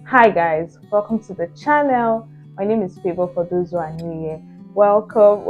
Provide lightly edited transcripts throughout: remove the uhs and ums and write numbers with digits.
Hi guys, welcome to the channel. My name is Favour for those who are new here. Welcome.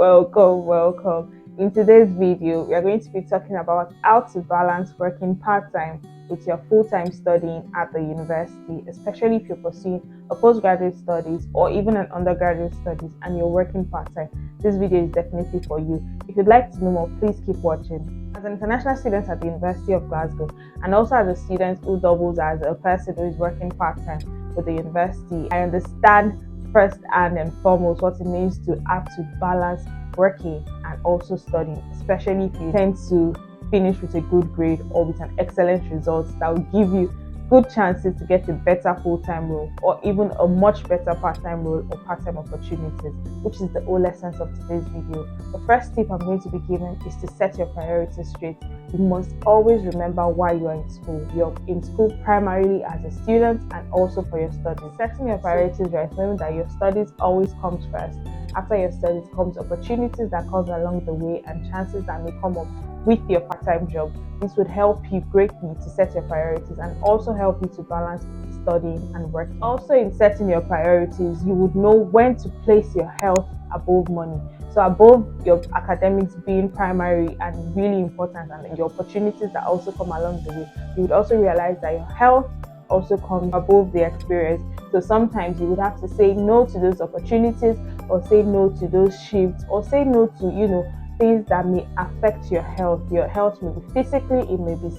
In today's video, we are going to be talking about how to balance working part-time with your full-time studying at the university, especially if you're pursuing a postgraduate studies or even an undergraduate studies and you're working part-time. This video is definitely for you. If you'd like to know more, please keep watching. As an international student at the University of Glasgow and also as a student who doubles as a person who is working part-time with the university, I understand first and foremost what it means to have to balance working and also studying, especially if you tend to finish with a good grade or with an excellent result that will give you good chances to get a better full-time role or even a much better part-time role or part-time opportunities, which is the whole essence of today's video. The first tip I'm going to be giving is to set your priorities straight. You must always remember why you are in school. You're in school primarily as a student and also for your studies. Setting your priorities right, knowing that your studies always comes first. After your studies comes opportunities that come along the way and chances that may come up with your part-time job. This would help you greatly to set your priorities and also help you to balance studying and working. Also, in setting your priorities, you would know when to place your health above money. So above your academics being primary and really important and your opportunities that also come along the way, you would also realize that your health also comes above the experience. So sometimes you would have to say no to those opportunities or say no to those shifts or say no to, things that may affect your health. Your health may be physically, it may be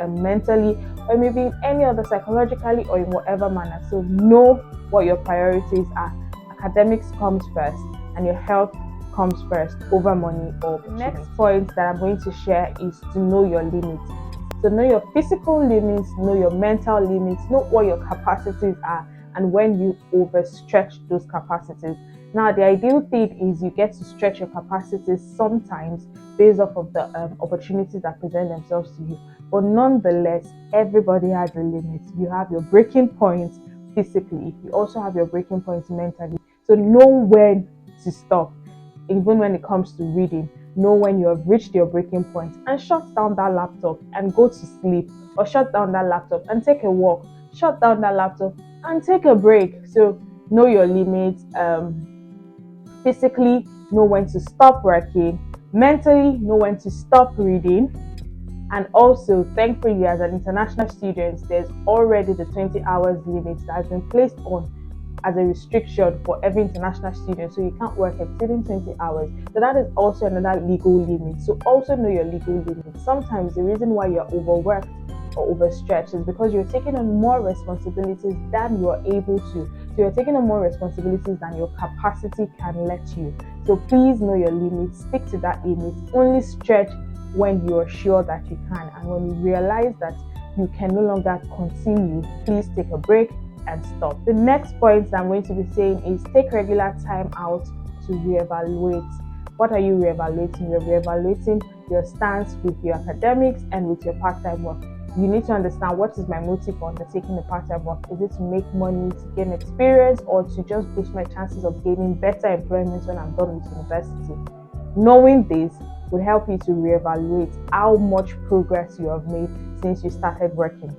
mentally, or maybe in any other psychologically or in whatever manner. So know what your priorities are. Academics comes first and your health comes first over money or the next point that I'm going to share is to know your limits. So know your physical limits, know your mental limits, know what your capacities are and when you overstretch those capacities. Now, the ideal thing is you get to stretch your capacities sometimes based off of the opportunities that present themselves to you. But nonetheless, everybody has a limit. You have your breaking points physically. You also have your breaking points mentally. So know when to stop. Even when it comes to reading, know when you have reached your breaking point and shut down that laptop and go to sleep, or shut down that laptop and take a walk, shut down that laptop and take a break. So know your limits. Physically, know when to stop working. Mentally, know when to stop reading. And also, thankfully, as an international student, there's already the 20 hours limit that has been placed on as a restriction for every international student. So you can't work exceeding 20 hours. So that is also another legal limit. So also know your legal limit. Sometimes the reason why you're overworked or overstretched is because you're taking on more responsibilities than you're able to. So you're taking on more responsibilities than your capacity can let you. So please know your limits, stick to that limit, only stretch when you're sure that you can. And when you realize that you can no longer continue, please take a break and stop. The next point that I'm going to be saying is take regular time out to reevaluate. What are you reevaluating? You're reevaluating your stance with your academics and with your part-time work. You need to understand, what is my motive for undertaking the part-time work? Is it to make money, to gain experience, or to just boost my chances of gaining better employment when I'm done with university? Knowing this would help you to reevaluate how much progress you have made since you started working.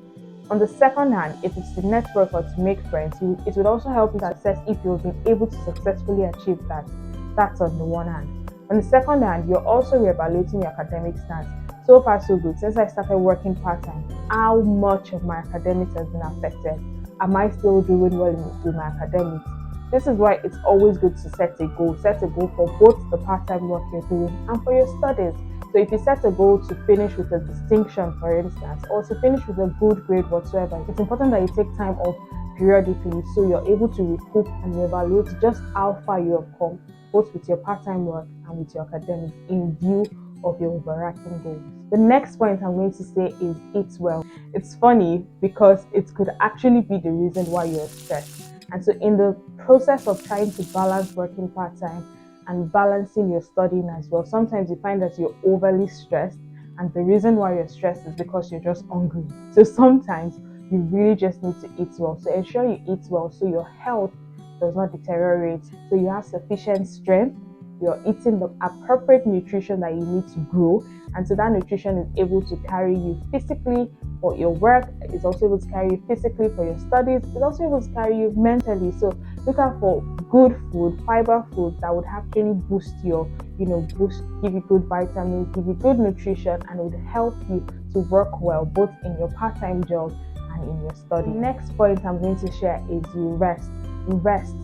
On the second hand, if it's to network or to make friends, it would also help you to assess if you've been able to successfully achieve that. That's on the one hand. On the second hand, you're also reevaluating your academic stance. So far, so good. Since I started working part-time, how much of my academics has been affected? Am I still doing well with my academics? This is why it's always good to set a goal. Set a goal for both the part-time work you're doing and for your studies. So if you set a goal to finish with a distinction, for instance, or to finish with a good grade whatsoever, it's important that you take time off periodically so you're able to recoup and evaluate just how far you have come, both with your part-time work and with your academics, in view of your overarching goals. The next point I'm going to say is eat well. It's funny because it could actually be the reason why you're stressed. And so in the process of trying to balance working part-time and balancing your studying as well, sometimes you find that you're overly stressed, and the reason why you're stressed is because you're just hungry. So sometimes you really just need to eat well. So ensure you eat well so your health does not deteriorate, so you have sufficient strength, you're eating the appropriate nutrition that you need to grow, and so that nutrition is able to carry you physically for your work, it's also able to carry you physically for your studies, it's also able to carry you mentally. So look out for good food, fiber food that would actually boost your, give you good vitamins, give you good nutrition, and would help you to work well both in your part-time job and in your study. The next point I'm going to share is rest. Rest.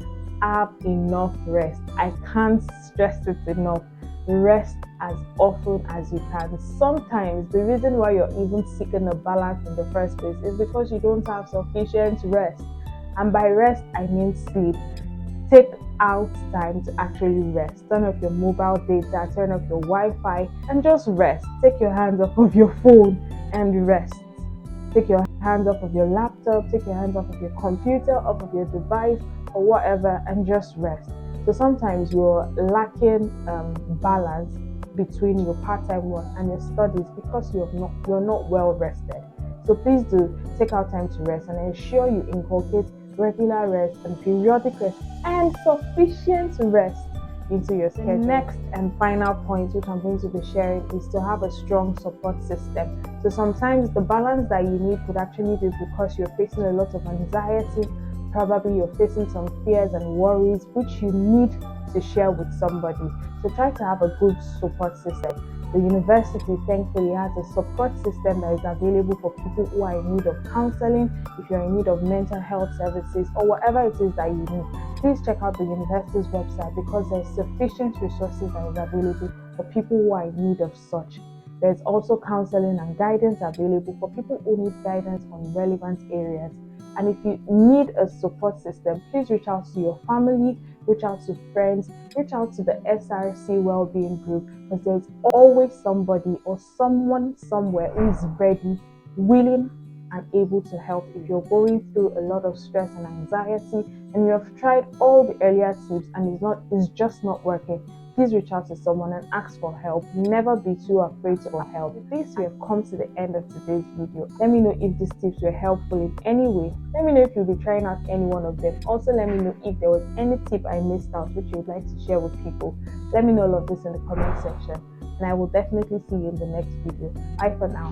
Have enough rest. I can't stress it enough. Rest as often as you can. Sometimes the reason why you're even seeking a balance in the first place is because you don't have sufficient rest. And by rest, I mean sleep. Take out time to actually rest. Turn off your mobile data, turn off your Wi-Fi, and just rest. Take your hands off of your phone and rest. Take your hands off of your laptop, take your hands off of your computer, off of your device, or whatever, and just rest. So sometimes you're lacking balance between your part-time work and your studies because you're not well rested. So please do take out time to rest, and ensure you inculcate regular rest and periodic rest and sufficient rest into your schedule. The next and final point which I'm going to be sharing is to have a strong support system. So sometimes the balance that you need could actually be because you're facing a lot of anxiety. Probably you're facing some fears and worries which you need to share with somebody. So try to have a good support system. The university thankfully has a support system that is available for people who are in need of counseling, if you're in need of mental health services, or whatever it is that you need. Please check out the university's website because there's sufficient resources that is available for people who are in need of such. There's also counseling and guidance available for people who need guidance on relevant areas. And if you need a support system, please reach out to your family, reach out to friends, reach out to the SRC Wellbeing Group, because there's always somebody or someone somewhere who is ready, willing, and able to help if you're going through a lot of stress and anxiety and you have tried all the earlier tips and it's just not working. Please reach out to someone and ask for help. Never be too afraid for help. With this, we have come to the end of today's video. Let me know if these tips were helpful in any way. Let me know if you'll be trying out any one of them. Also, let me know if there was any tip I missed out which you would like to share with people. Let me know all of this in the comment section, and I will definitely see you in the next video. Bye for now.